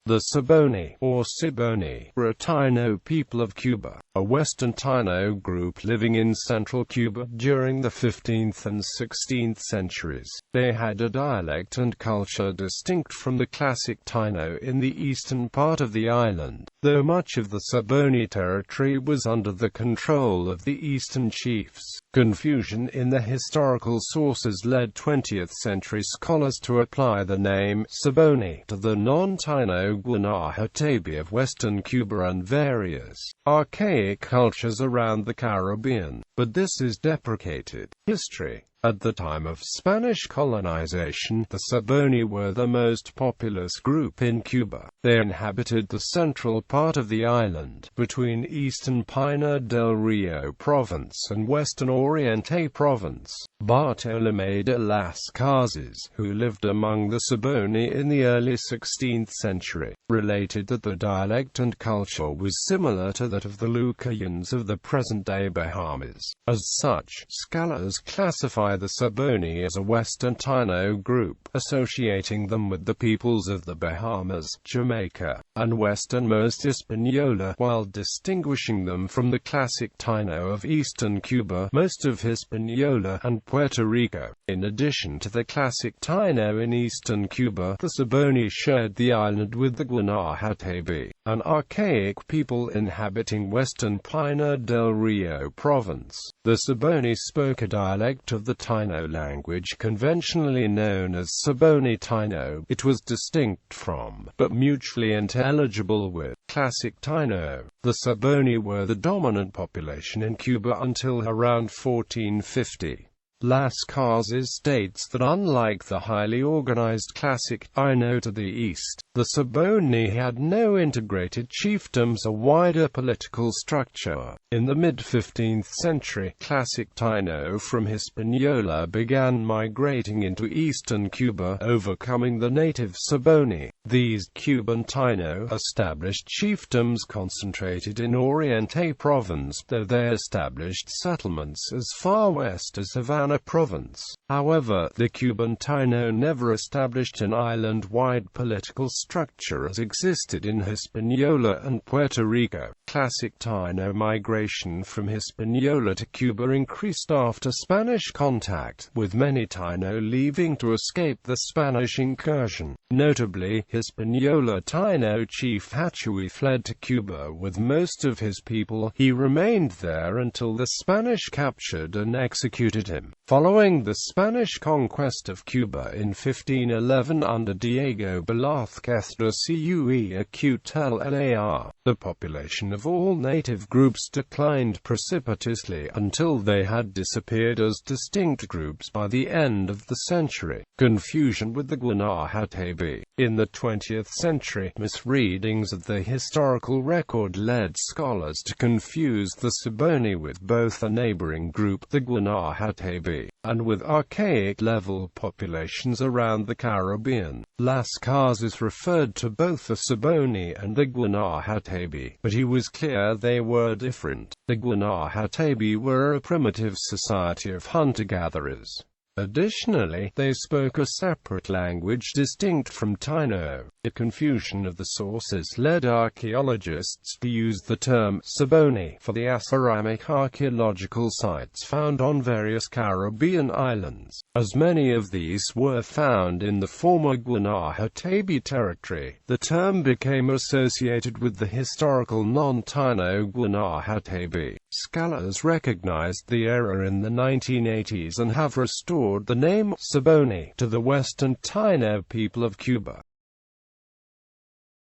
The Ciboney, or Siboney, were a Taíno people of Cuba, a Western Taíno group living in central Cuba during the 15th and 16th centuries. They had a dialect and culture distinct from the Classic Taíno in the eastern part of the island, though much of the Siboney territory was under the control of the eastern chiefs. Confusion in the historical sources led 20th-century scholars to apply the name Siboney to the non-Taíno Guanahatabey of western Cuba and various archaic cultures around the Caribbean, but this is deprecated. History. At the time of Spanish colonization, the Siboney were the most populous group in Cuba. They inhabited the central part of the island, between eastern Pinar del Rio province and western Oriente province. Bartolomé de las Casas, who lived among the Siboney in the early 16th century, related that the dialect and culture was similar to that of the Lucayans of the present-day Bahamas. As such, scholars classify the Siboney as a Western Taíno group, associating them with the peoples of the Bahamas, Jamaica, and westernmost Hispaniola, while distinguishing them from the Classic Taíno of eastern Cuba, most of Hispaniola, and Puerto Rico. In addition to the Classic Taíno in eastern Cuba, the Siboney shared the island with the Guanahatabey, an archaic people inhabiting western Pinar del Rio province. The Siboney spoke a dialect of the Taíno language conventionally known as Ciboney Taíno. It was distinct from, but mutually intelligible with, Classic Taíno. The Siboney were the dominant population in Cuba until around 1450. Las Casas states that unlike the highly organized Classic Taíno to the east, the Siboney had no integrated chiefdoms or wider political structure. In the mid-15th century, Classic Taíno from Hispaniola began migrating into eastern Cuba, overcoming the native Siboney. These Cuban Taíno established chiefdoms concentrated in Oriente province, though they established settlements as far west as Havana province. However, the Cuban Taíno never established an island-wide political structure as existed in Hispaniola and Puerto Rico. Classic Taíno migration from Hispaniola to Cuba increased after Spanish contact, with many Taíno leaving to escape the Spanish incursion. Notably, Hispaniola Taíno chief Hatui fled to Cuba with most of his people. He remained there until the Spanish captured and executed him. Following the Spanish conquest of Cuba in 1511 under Diego Velázquez de Cuellar, the population of all native groups declined precipitously until they had disappeared as distinct groups by the end of the century. Confusion with the Guanahatabey. In the 20th century, misreadings of the historical record led scholars to confuse the Siboney with both a neighboring group, the Guanahatabey, and with archaic-level populations around the Caribbean. Las Casas referred to both the Siboney and the Guanahatabey, but he was clear they were different. The Guanahatabey were a primitive society of hunter-gatherers. Additionally, they spoke a separate language distinct from Taíno. The confusion of the sources led archaeologists to use the term Siboney for the aceramic archaeological sites found on various Caribbean islands. As many of these were found in the former Guanahatabey territory, the term became associated with the historical non-Taíno Guanahatabey. Scholars recognized the error in the 1980s and have restored the name Siboney to the Western Taíno people of Cuba.